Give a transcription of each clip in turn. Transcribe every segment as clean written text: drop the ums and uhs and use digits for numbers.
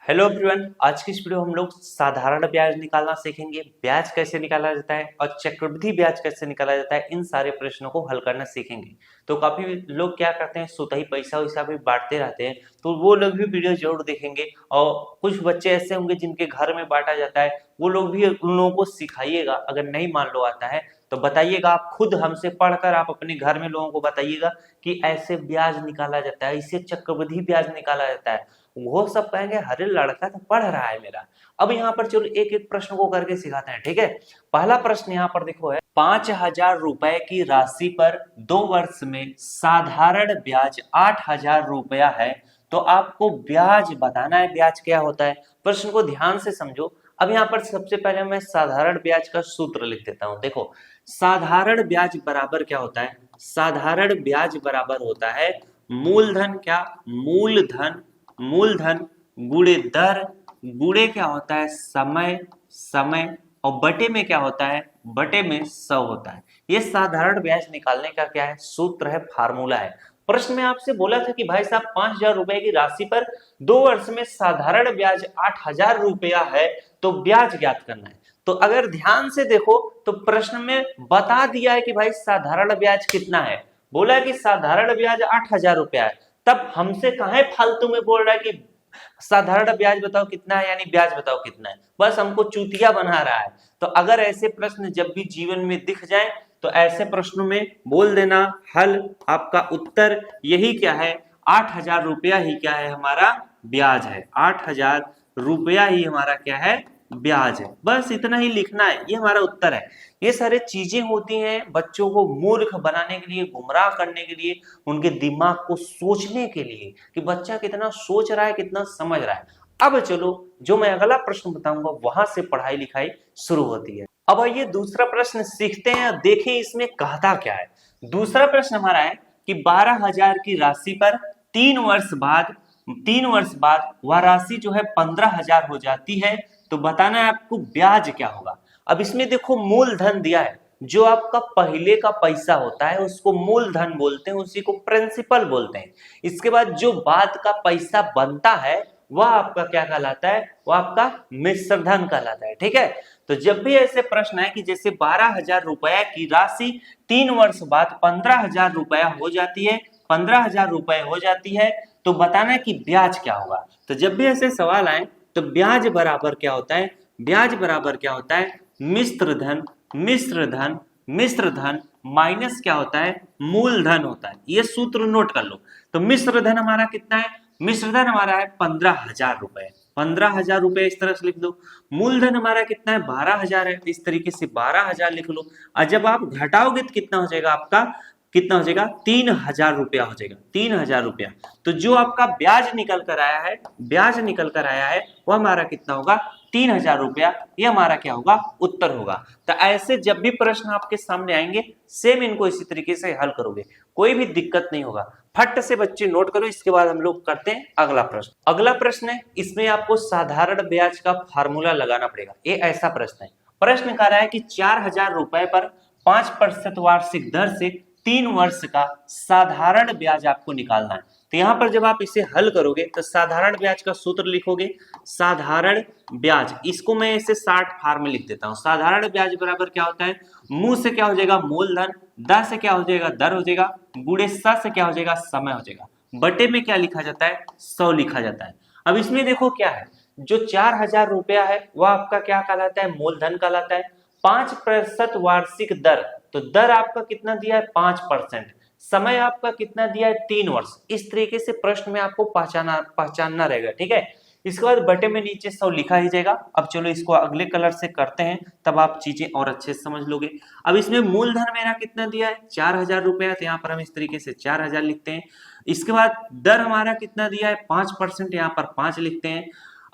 Hello everyone, आज की इस वीडियो में हम लोग साधारण ब्याज निकालना सीखेंगे। ब्याज कैसे निकाला जाता है और चक्रवृद्धि ब्याज कैसे निकाला जाता है, इन सारे प्रश्नों को हल करना सीखेंगे। तो काफी लोग क्या करते हैं, स्वतः ही पैसा वैसा भी बांटते रहते हैं, तो वो लोग भी वीडियो जरूर देखेंगे। और कुछ बच्चे ऐसे होंगे जिनके घर में बांटा जाता है, वो लोग भी उन लोगों को सिखाइएगा। अगर नहीं मान लो आता है तो बताइएगा, आप खुद हमसे पढ़कर आप अपने घर में लोगों को बताइएगा कि ऐसे ब्याज निकाला जाता है, इसे चक्रवृद्धि ब्याज निकाला जाता है। वो सब कहेंगे अरे लड़का तो पढ़ रहा है मेरा। अब यहाँ पर चलो एक एक प्रश्न को करके सिखाते हैं, ठीक है। पहला प्रश्न यहाँ पर देखो है, 5,000 रुपए की राशि पर 2 वर्ष में साधारण ब्याज 8,000 रुपया है, तो आपको ब्याज बताना है। ब्याज क्या होता है, प्रश्न को ध्यान से समझो। अब यहाँ पर सबसे पहले मैं साधारण ब्याज का सूत्र लिख देता हूं। देखो, साधारण ब्याज बराबर क्या होता है, साधारण ब्याज बराबर होता है मूलधन, क्या मूलधन, मूलधन गुणे दर, गुणे क्या होता है समय, समय और बटे में क्या होता है, बटे में 100 होता है। ये साधारण ब्याज निकालने का क्या है, सूत्र है, फार्मूला है। प्रश्न में आपसे बोला था कि भाई साहब 5,000 रुपए की राशि पर 2 वर्ष में साधारण ब्याज 8,000 रुपया है, तो ब्याज ज्ञात करना है। तो अगर ध्यान से देखो तो प्रश्न में बता दिया है कि भाई साधारण ब्याज कितना है, बोला है कि साधारण ब्याज 8,000 रुपया है। तब हमसे कहे फालतू में बोल रहा है कि साधारण ब्याज बताओ कितना है, यानी ब्याज बताओ कितना है, बस हमको चूतिया बना रहा है। तो अगर ऐसे प्रश्न जब भी जीवन में दिख जाए तो ऐसे प्रश्नों में बोल देना हल, आपका उत्तर यही क्या है, 8,000 रुपया ही क्या है, हमारा ब्याज है। 8,000 रुपया ही हमारा क्या है, ब्याज है। बस इतना ही लिखना है, ये हमारा उत्तर है। ये सारे चीजें होती हैं बच्चों को मूर्ख बनाने के लिए, गुमराह करने के लिए, उनके दिमाग को सोचने के लिए कि बच्चा कितना सोच रहा है, कितना समझ रहा है। अब चलो जो मैं अगला प्रश्न बताऊंगा वहां से पढ़ाई लिखाई शुरू होती है। अब आइए दूसरा प्रश्न सीखते हैं, देखें इसमें कहता क्या है। दूसरा प्रश्न हमारा है कि 12,000 की राशि पर 3 वर्ष बाद वह राशि जो है 15,000 हो जाती है, तो बताना है आपको ब्याज क्या होगा। अब इसमें देखो मूलधन दिया है, जो आपका पहले का पैसा होता है उसको मूलधन बोलते हैं, उसी को प्रिंसिपल बोलते हैं। इसके बाद जो बाद का पैसा बनता है वह आपका क्या कहलाता है, वह आपका मिश्रधन कहलाता है, ठीक है। तो जब भी ऐसे प्रश्न है कि जैसे 12,000 रुपया की राशि 3 वर्ष बाद 15,000 रुपया हो जाती है, 15,000 रुपए हो जाती है, तो बताना है कि ब्याज क्या होगा। तो जब भी ऐसे सवाल आए तो ब्याज बराबर क्या होता है, ब्याज बराबर क्या होता है, मिश्र धन, मिश्र धन, मिश्र धन माइनस क्या होता है, मूलधन होता है। ये सूत्र नोट कर लो। तो मिश्र धन हमारा कितना है, मिश्र धन हमारा है 15,000 रुपए, 15,000 रुपए इस तरह से लिख दो। मूलधन हमारा कितना है, 12,000 है, इस तरीके से 12,000 लिख लो। और जब आप घटाओगे तो कितना हो जाएगा, आपका कितना हो जाएगा, 3,000 रुपया हो जाएगा, 3,000 रुपया। तो जो आपका ब्याज निकल कर आया है, ब्याज निकल कर आया है वो हमारा कितना होगा, 3,000 रुपया। ये हमारा क्या होगा, उत्तर होगा। तो ऐसे जब भी प्रश्न आपके सामने आएंगे सेम इनको इसी तरीके से हल करोगे, कोई भी दिक्कत नहीं होगा। फट से बच्चे नोट करो। इसके बाद हम लोग करते हैं अगला प्रश्न। अगला प्रश्न है, इसमें आपको साधारण ब्याज का फार्मूला लगाना पड़ेगा। ये ऐसा प्रश्न है, प्रश्न कह रहा है कि 4,000 रुपए पर 5% वार्षिक दर से 3 वर्ष का साधारण ब्याज आपको निकालना है। तो यहां पर जब आप इसे हल करोगे तो साधारण ब्याज का सूत्र लिखोगे, साधारण ब्याज, इसको मैं इसे 60 फार्म में लिख देता हूं। साधारण ब्याज बराबर क्या होता है, मुंह से क्या हो जाएगा, मूलधन, द से क्या हो जाएगा, दर हो जाएगा, गुणे स से क्या हो जाएगा, समय हो जाएगा, बटे में क्या लिखा जाता है, 100 लिखा जाता है। अब इसमें देखो क्या है, जो 4,000 रुपया है वह आपका क्या कहलाता है, मूलधन कहलाता है। 5% वार्षिक दर, तो दर आपका कितना दिया है, 5%। समय आपका कितना दिया है, 3 वर्ष। इस तरीके से प्रश्न में आपको पहचानना रहेगा, ठीक है। इसके बाद बटे में नीचे 100 लिखा ही जाएगा। अब चलो इसको अगले कलर से करते हैं, तब आप चीजें और अच्छे से समझ लोगे। अब इसमें मूलधन मेरा कितना दिया है, 4,000 रुपया, तो यहाँ पर हम इस तरीके से 4,000 लिखते हैं। इसके बाद दर हमारा कितना दिया है, 5%, यहाँ पर 5 लिखते हैं।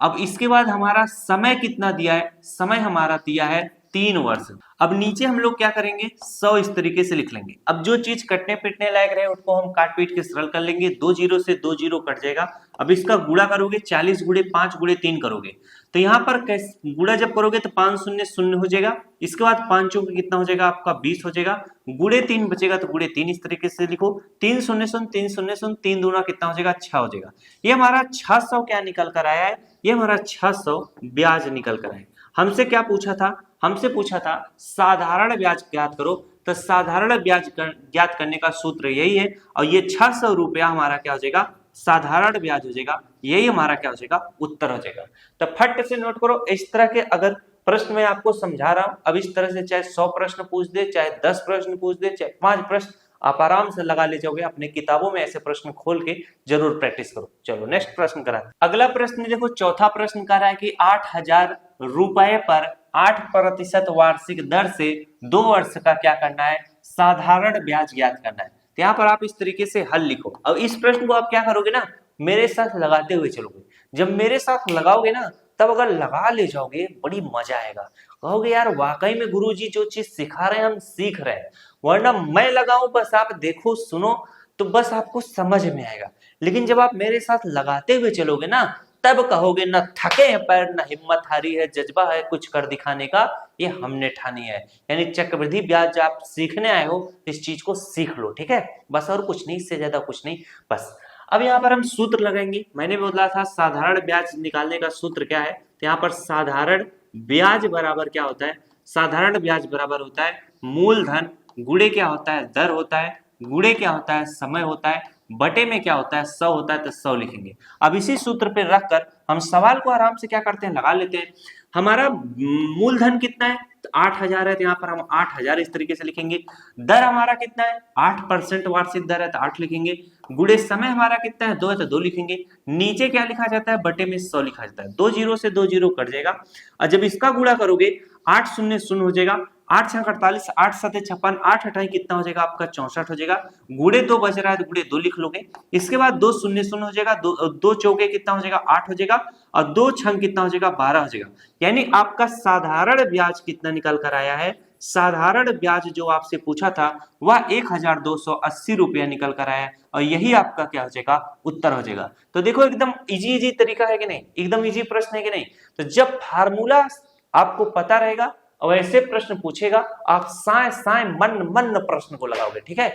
अब इसके बाद हमारा समय कितना दिया है, समय हमारा दिया है 3 वर्ष। अब नीचे हम लोग क्या करेंगे, 100 इस तरीके से लिख लेंगे। अब जो चीज कटने पिटने लायक रहे उसको हम काट पीट के सरल कर लेंगे। 2 जीरो से 2 जीरो कट जाएगा। अब इसका गुणा करोगे, 40 गुणे 5 गुणे 3 करोगे, तो यहाँ पर गुणा जब करोगे तो 5 शून्य शून्य हो जाएगा। इसके बाद 5 चौके कितना हो जाएगा, आपका 20 हो जाएगा। गुणे 3 बचेगा तो गुणे 3 इस तरीके से लिखो। 3 शून्य शून्य 3 शून्य शून्य, 3 दूना कितना हो जाएगा, 6 हो जाएगा। ये हमारा 600 क्या निकल कर आया है, ये हमारा 600 ब्याज निकल कर आए। हमसे क्या पूछा था, हमसे पूछा था साधारण ब्याज ज्ञात करो, तो साधारण ब्याज ज्ञात करने का सूत्र यही है, और ये 600 रुपया हमारा क्या हो जाएगा, साधारण ब्याज हो जाएगा, यही हमारा क्या हो जाएगा, उत्तर हो जाएगा। तो फट से नोट करो, इस तरह के अगर प्रश्न मैं आपको समझा रहा हूं, अब इस तरह से चाहे 100 प्रश्न पूछ दे, चाहे 10 प्रश्न पूछ दे, चाहे 5 प्रश्न, आप आराम से लगा ले जाओगे। अपने किताबों में ऐसे प्रश्न खोल के जरूर प्रैक्टिस करो। चलो नेक्स्ट प्रश्न करा, अगला प्रश्न देखो, चौथा प्रश्न कह रहा है कि 8,000 रुपए पर 8% वार्षिक दर से 2 वर्ष का क्या करना है, साधारण ब्याज ज्ञात करना है। तो यहाँ पर आप इस तरीके से हल लिखो। अब इस प्रश्न को आप क्या करोगे ना, मेरे साथ लगाते हुए चलोगे। जब मेरे साथ लगाओगे ना, तब अगर लगा ले जाओगे बड़ी मजा आएगा, कहोगे यार वाकई में गुरुजी जो चीज सिखा रहे हैं हम सीख रहे हैं। वरना मैं लगाऊं बस आप देखो सुनो तो बस आपको समझ में आएगा, लेकिन जब आप मेरे साथ लगाते हुए चलोगे ना, तब कहोगे न थके हैं पैर, न हिम्मत हारी है, जज्बा है कुछ कर दिखाने का, ये हमने ठानी है। यानी चक्रवृद्धि ब्याज आप सीखने आए हो, इस चीज को सीख लो, ठीक है, बस और कुछ नहीं, इससे ज्यादा कुछ नहीं, बस। अब यहाँ पर हम सूत्र लगाएंगे। मैंने बोला था साधारण ब्याज निकालने का सूत्र क्या है, तो यहाँ पर साधारण ब्याज बराबर क्या होता है, साधारण ब्याज बराबर होता है मूलधन गुणे क्या होता है, दर होता है, गुणे क्या होता है, समय होता है, बटे में क्या होता है, 100 होता है, तो 100 लिखेंगे। अब इसी सूत्र पे रखकर हम सवाल को आराम से क्या करते हैं, लगा लेते हैं। हमारा मूलधन कितना है, तो 8,000 है, तो यहाँ पर हम 8,000 इस तरीके से लिखेंगे। दर हमारा कितना है, 8% वार्षिक दर है, तो 8 लिखेंगे। गुणे समय हमारा कितना है, 2 है, तो 2 लिखेंगे। नीचे क्या लिखा जाता है, बटे में 100 लिखा जाता है। 2 जीरो से 2 जीरो कट जाएगा, और जब इसका गुणा करोगे 8 शून्य शून्य हो जाएगा, 8 छक 48, 8 सते 56, 8 हटाई कितना हो जाएगा आपका 64 हो जाएगा। गुणे 2 बच रहा है, तो गुणे 2 लिख लोगे। इसके बाद 2 शून्य शून्य हो जाएगा, 2 चौके कितना हो जाएगा, 8 हो जाएगा, और 2 छंग कितना हो जाएगा, 12 हो जाएगा। यानी आपका साधारण ब्याज कितना निकल कर आया है, साधारण ब्याज जो आपसे पूछा था वह 1,280 रुपया निकल कर आया है, और यही आपका क्या हो जाएगा, उत्तर हो जाएगा। तो देखो एकदम इजी तरीका है कि नहीं, एकदम इजी प्रश्न है कि नहीं। तो जब फार्मूला आपको पता रहेगा और ऐसे प्रश्न पूछेगा, आप साए साए मन प्रश्न को लगाओगे, ठीक है।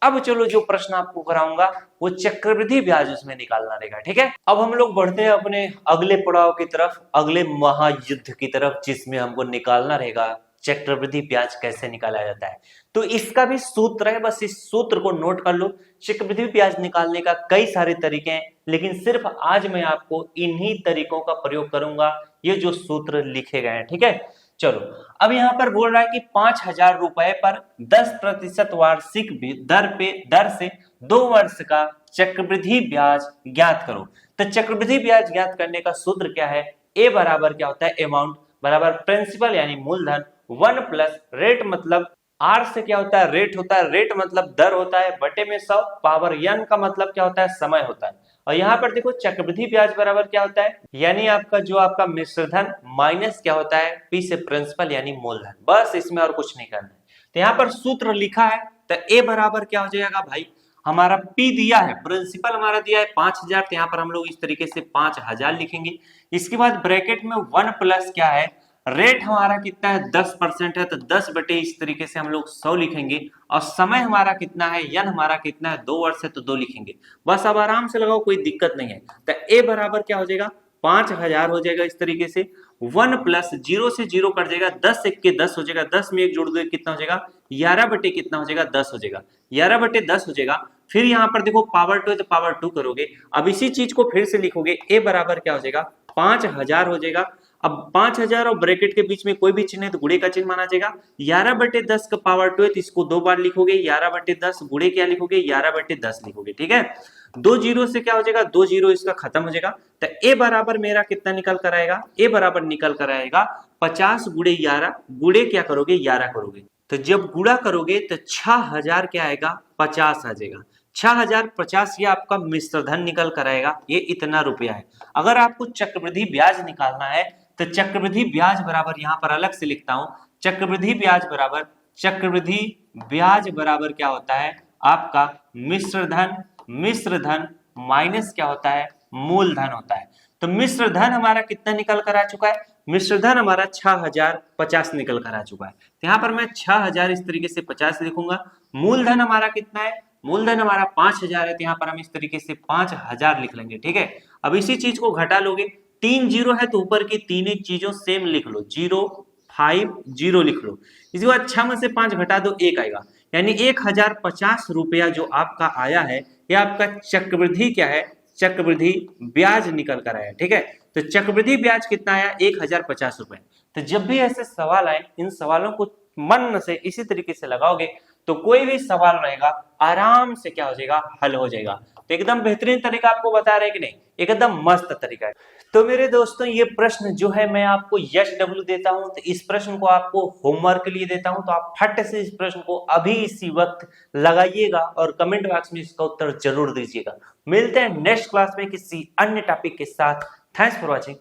अब चलो जो प्रश्न आपको कराऊंगा वो चक्रवृद्धि ब्याज उसमें निकालना रहेगा, ठीक है। अब हम लोग बढ़ते हैं अपने अगले पड़ाव की तरफ, अगले महायुद्ध की तरफ, जिसमें हमको निकालना रहेगा चक्रवृद्धि ब्याज कैसे निकाला जाता है। तो इसका भी सूत्र है, बस इस सूत्र को नोट कर लो। चक्रवृद्धि ब्याज निकालने का कई सारे तरीके हैं, लेकिन सिर्फ आज मैं आपको इन्हीं तरीकों का प्रयोग करूंगा, ये जो सूत्र लिखे गए हैं, ठीक है। चलो अब यहाँ पर बोल रहा है कि 5,000 रुपए पर 10% वार्षिक दर से 2 वर्ष का चक्रवृद्धि ब्याज ज्ञात करो। तो चक्रवृद्धि ब्याज ज्ञात करने का सूत्र क्या है, ए बराबर क्या होता है, अमाउंट बराबर प्रिंसिपल यानी मूलधन 1 प्लस रेट, मतलब आर से क्या होता है, रेट होता है, रेट मतलब दर होता है, बटे में 100, पावर एन का मतलब क्या होता है, समय होता है। और यहाँ पर देखो चक्रवृद्धि ब्याज बराबर क्या होता है, यानी आपका जो आपका मिश्रधन माइनस क्या होता है, पी से प्रिंसिपल यानी मूलधन, बस इसमें और कुछ नहीं करना है। तो यहाँ पर सूत्र लिखा है, तो ए बराबर क्या हो जाएगा भाई, हमारा पी दिया है, प्रिंसिपल हमारा दिया है 5,000, तो यहाँ पर हम लोग इस तरीके से 5,000 लिखेंगे। इसके बाद ब्रैकेट में 1 प्लस क्या है, रेट हमारा कितना है 10% है, तो 10 बटे इस तरीके से हम लोग 100 लिखेंगे। और समय हमारा कितना है, यन हमारा कितना है, 2 वर्ष है, तो 2 लिखेंगे। बस अब आराम से लगाओ, कोई दिक्कत नहीं है। तो ए बराबर क्या हो जाएगा, 5,000 हो जाएगा इस तरीके से। 1 प्लस 0 से 0 कट जाएगा, 10 एक के 10 हो जाएगा, 10 में 1 जोड़ दो कितना हो जाएगा, 11 बटे कितना हो जाएगा, 10 हो जाएगा, 11 बटे 10 हो जाएगा। फिर यहाँ पर देखो पावर 2 है, तो पावर 2 करोगे। अब इसी चीज को फिर से लिखोगे, ए बराबर क्या हो जाएगा, 5,000 हो जाएगा। अब 5,000 और ब्रैकेट के बीच में कोई भी चिन्ह है तो गुणे का चिन्ह माना जाएगा। 11 बटे 10 का पावर 2 है, तो इसको 2 बार लिखोगे, 11 बटे 10 गुणे क्या लिखोगे, 11 बटे 10 लिखोगे, ठीक है। 2 जीरो से क्या हो जाएगा, 2 जीरो इसका खत्म हो जाएगा। तो ए बराबर मेरा कितना निकल कर आएगा, ए बराबर निकल कर आएगा 50 गुणे 11, गुणे क्या करोगे, 11 करोगे। तो जब गुणा करोगे तो 6,000 क्या आएगा, 50 आ जाएगा। 6,050 ये आपका मिश्रधन निकल कर आएगा, ये इतना रुपया है। अगर आपको चक्रवृद्धि ब्याज निकालना है तो चक्रवृद्धि ब्याज बराबर, यहां पर अलग से लिखता हूं, चक्रवृद्धि ब्याज बराबर क्या होता है आपका मिश्रधन माइनस क्या होता है, मूलधन होता है। तो मिश्रधन हमारा कितना निकल कर आ चुका है, मिश्रधन हमारा 6,050 निकल कर आ चुका है। तो यहाँ पर मैं 6,000 इस तरीके से 50 लिखूंगा। मूलधन हमारा कितना है, मूलधन हमारा 5,000 है, तो यहाँ पर हम इस तरीके से 5,000 लिख लेंगे, ठीक है। अब इसी चीज को घटा लोगे, तीन जीरो है तो ऊपर की तीन ही चीजों सेम लिख लो, 0 5 0 लिख लो। इसके बाद 6 में से 5 घटा दो, 1 आएगा, यानी 1050 रुपया जो आपका आया है, यह आपका चक्रवृद्धि क्या है, चक्रवृद्धि ब्याज निकल कर आया। ठीक है, तो चक्रवृद्धि ब्याज कितना आया, 1050 रुपए। तो जब भी ऐसे सवाल आए, इन सवालों को मन से इसी तरीके से लगाओगे तो कोई भी सवाल रहेगा आराम से क्या हो जाएगा, हल हो जाएगा। तो एकदम बेहतरीन तरीका आपको बता रहे कि नहीं, एकदम मस्त तरीका है। तो मेरे दोस्तों ये प्रश्न जो है मैं आपको यस डब्ल्यू देता हूं, तो इस प्रश्न को आपको होमवर्क के लिए देता हूं, तो आप फट से इस प्रश्न को अभी इसी वक्त लगाइएगा और कमेंट बॉक्स में इसका उत्तर जरूर दीजिएगा। मिलते हैं नेक्स्ट क्लास में किसी अन्य टॉपिक के साथ। Thanks for watching.